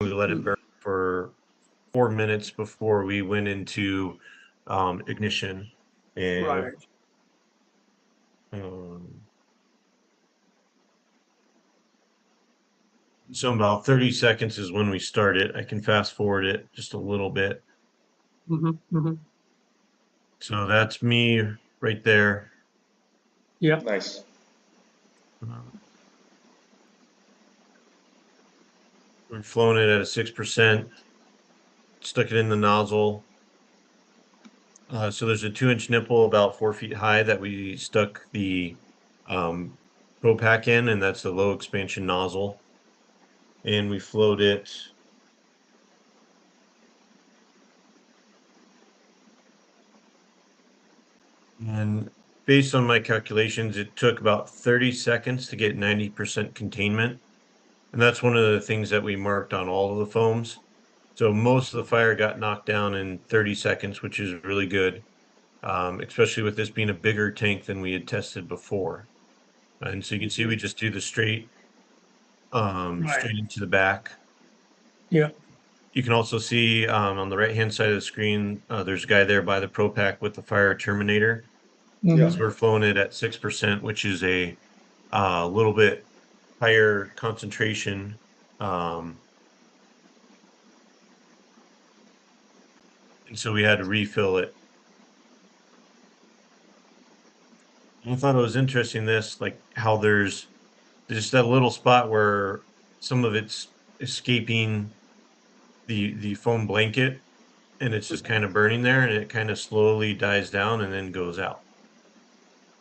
We let it burn for 4 minutes before we went into ignition. And Right. um, so about 30 seconds is when we start it. I can fast forward it just a little bit. So that's me right there. Yeah. Nice. We're flowing it at a 6%, stuck it in the nozzle. So there's a 2-inch nipple about 4 feet high that we stuck the pro pack in, and that's the low expansion nozzle. And we flowed it. And based on my calculations, it took about 30 seconds to get 90% containment. And that's one of the things that we marked on all of the foams. So most of the fire got knocked down in 30 seconds, which is really good, especially with this being a bigger tank than we had tested before. And so you can see we just do the straight into the back. Yeah. You can also see on the right-hand side of the screen, there's a guy there by the Pro Pack with the Fire Terminator. Yeah. So we're flowing it at 6%, which is a little bit higher concentration. And so we had to refill it. And I thought it was interesting like how there's just that little spot where some of it's escaping the foam blanket, and it's just kind of burning there, and it kind of slowly dies down and then goes out.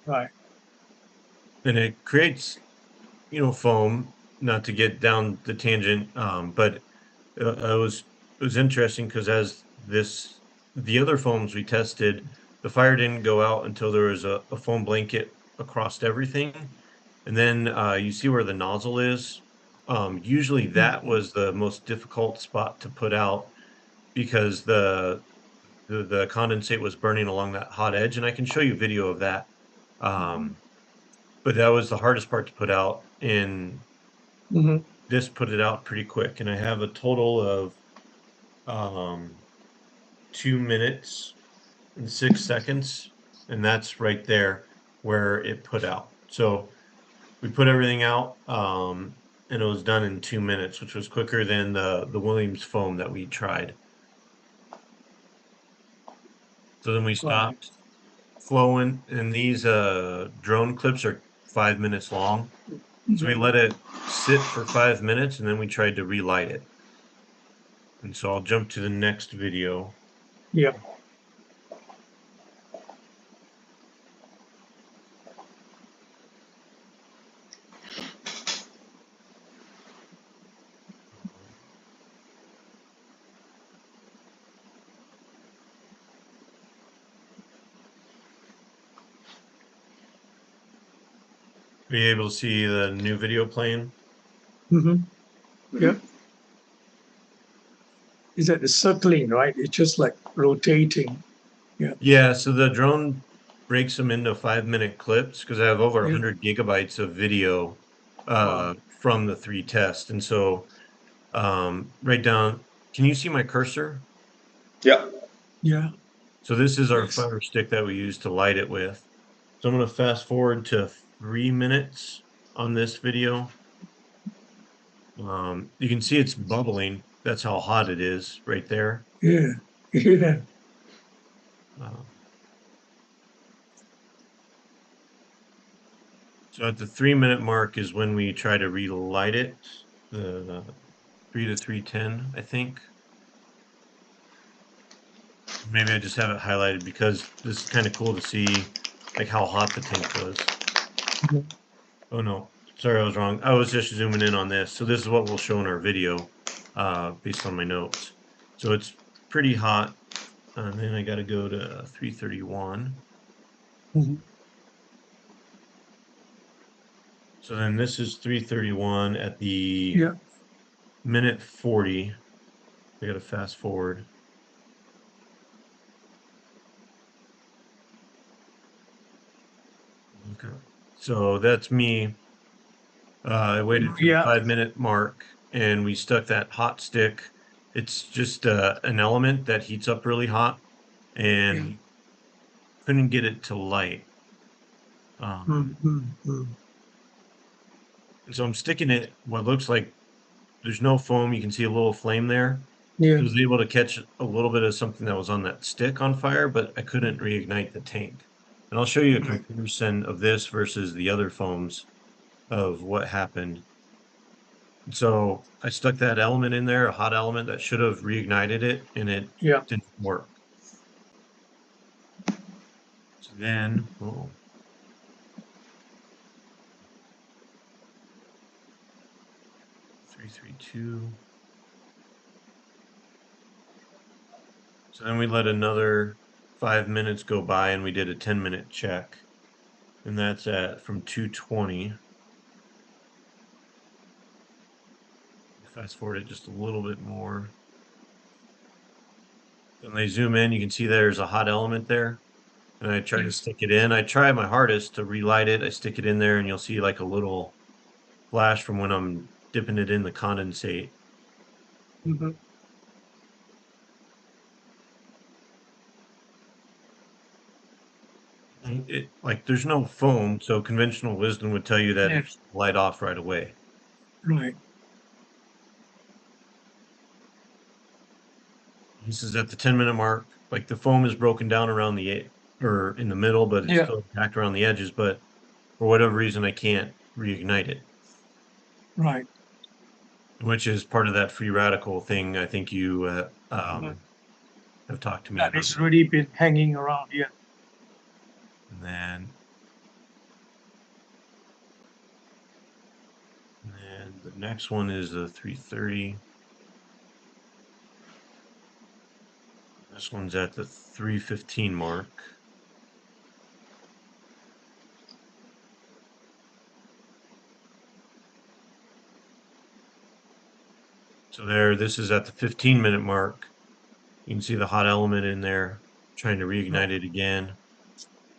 Right. And it creates, foam, not to get down the tangent, but it was interesting because the other foams we tested, the fire didn't go out until there was a foam blanket across everything. And then you see where the nozzle is. Usually that was the most difficult spot to put out because the condensate was burning along that hot edge, and I can show you video of that. But that was the hardest part to put out, and this put it out pretty quick. And I have a total of 2 minutes and 6 seconds, and that's right there where it put out. So we put everything out, and it was done in 2 minutes, which was quicker than the Williams foam that we tried. So then we stopped flowing, and these drone clips are 5 minutes long. So we let it sit for 5 minutes, and then we tried to relight it. And so I'll jump to the next video. Yeah. Are you able to see the new video playing? Yeah. Is that the circling, right? It's just like rotating. Yeah. Yeah, so the drone breaks them into 5-minute clips because I have over Yeah. 100 gigabytes of video from the 3 tests. And so right down, can you see my cursor? Yeah. Yeah. So this is our Yes. fire stick that we use to light it with. So I'm going to fast forward to 3 minutes on this video. You can see it's bubbling. That's how hot it is right there. Yeah. Yeah. So at the 3-minute mark is when we try to relight it, the 3 to 310, I think. Maybe I just have it highlighted because this is kind of cool to see like how hot the tank was. Oh no, sorry, I was wrong. I was just zooming in on this. So this is what we'll show in our video based on my notes. So it's pretty hot. And then I got to go to 331. So then this is 331 at the minute 40. I got to fast forward. Okay. So that's me. I waited for the 5-minute mark, and we stuck that hot stick. It's just an element that heats up really hot, Yeah. and couldn't get it to light. Mm, mm, mm. And so I'm sticking it what looks like there's no foam. You can see a little flame there. Yeah. I was able to catch a little bit of something that was on that stick on fire, but I couldn't reignite the tank. And I'll show you a Right. comparison of this versus the other foams of what happened. So I stuck that element in there, a hot element that should have reignited it, and it Yeah. didn't work. So then, 332. So then we let another 5 minutes go by and we did a 10-minute check. And that's at from 220. Fast forward it just a little bit more. When they zoom in, you can see there's a hot element there. And I try to Yes. stick it in. I try my hardest to relight it. I stick it in there and you'll see like a little flash from when I'm dipping it in the condensate. Mm-hmm. And like there's no foam, so conventional wisdom would tell you that it Yes. should light off right away. Right. This is at the 10-minute mark. Like the foam is broken down around or in the middle, but it's Yeah. still packed around the edges. But for whatever reason, I can't reignite it, Right. which is part of that free radical thing. I think you Mhm. have talked to me That about. is really been hanging around. Yeah. And then the next one is the 330. This one's at the 315 mark. So this is at the 15-minute mark. You can see the hot element in there, trying to Right. reignite it again,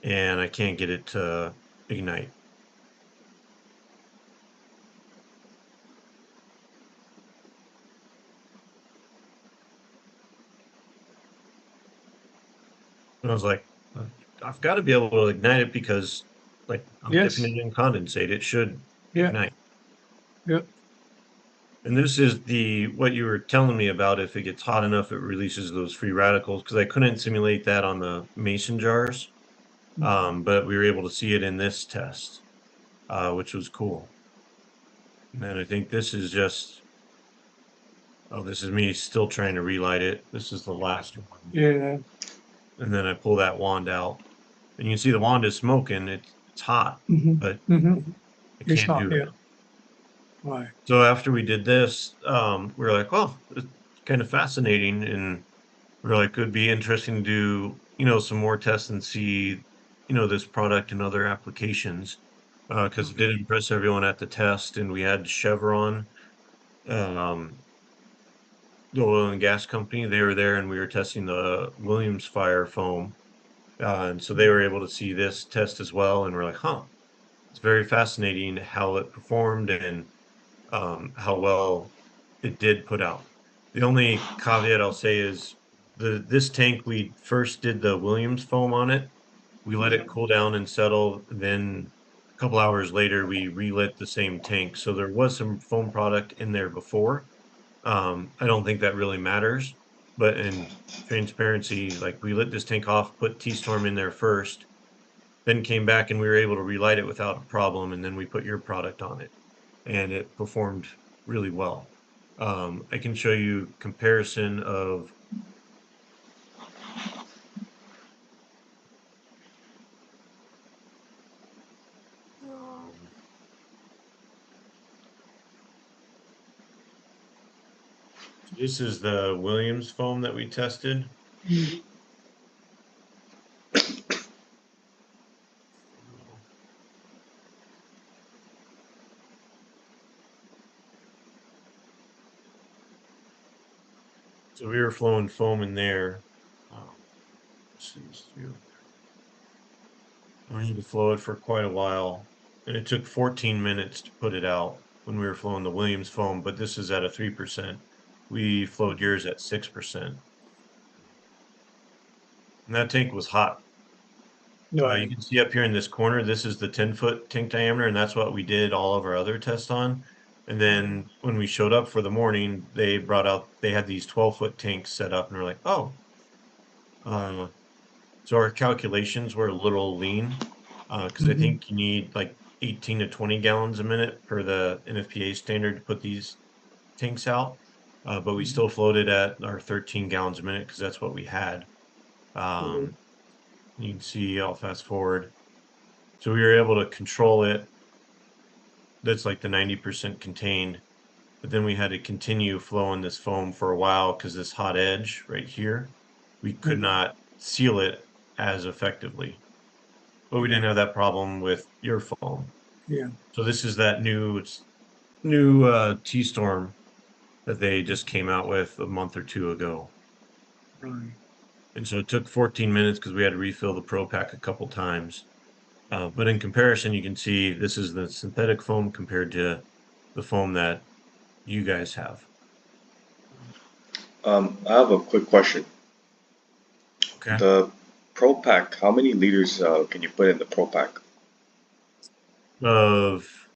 and I can't get it to ignite. And I was like, I've got to be able to ignite it because, like, I'm dipping Yes. it in condensate. It should Yeah. ignite. Yeah. And this is what you were telling me about. If it gets hot enough, it releases those free radicals. Because I couldn't simulate that on the mason jars, Mm. but we were able to see it in this test, which was cool. And I think this is just, oh, this is me still trying to relight it. This is the last one. Yeah. And then I pull that wand out, and you can see the wand is smoking. It's hot, Mm-hmm. but Mm-hmm. I It's can't hot. do it. Yeah. Right. So after we did this, we were like, "Well, it's kind of fascinating," and we are like, "It would be interesting to do, some more tests and see, this product in other applications," because it Okay. did impress everyone at the test. And we had Chevron, um, the oil and gas company. They were there, and we were testing the Williams Fire foam, and so they Mm. were able to see this test as well. And we're like, "Huh, it's very fascinating how it performed and." How well it did put out. The only caveat I'll say is this tank, we first did the Williams foam on it. We let it Yeah. cool down and settle. Then a couple hours later, we relit the same tank. So there was some foam product in there before. I don't think that really matters, but in transparency, like we lit this tank off, put T-Storm in there first, then came back and we were able to relight it without a problem. And then we put your product on it and it performed really well. I can show you comparison of um, this is the Williams foam that we tested. Mm. So we were flowing foam in there. Um, let's see, I need to flow it for quite a while, and it took 14 minutes to put it out. when we were flowing the Williams foam, but this is at a 3%. We flowed yours at 6%. And that tank was hot. You Right. can see up here in this corner, this is the 10-foot tank diameter, and that's what we did all of our other tests on. And then when we showed up for the morning, they had these 12-foot tanks set up, and we're like, oh, uh, so our calculations were a little lean, because I Mhm. think you need like 18 to 20 gallons a minute per the NFPA standard to put these tanks out. But we Mhm. still floated at our 13 gallons a minute because that's what we had. Mhm. Um, you can see, I'll fast forward. So we were able to control it. That's like the 90% contained. But then we had to continue flowing this foam for a while because this hot edge right here, we could Mhm. not seal it as effectively. But we Yeah. didn't have that problem with your foam. Yeah. So this is that new T-Storm that they just came out with a month or two ago. Right. And so it took 14 minutes because we had to refill the Pro Pack a couple times. But in comparison, you can see this is the synthetic foam compared to the foam that you guys have. I have a quick question. Okay. The Pro Pack, how many liters can you put in the Pro Pack? Of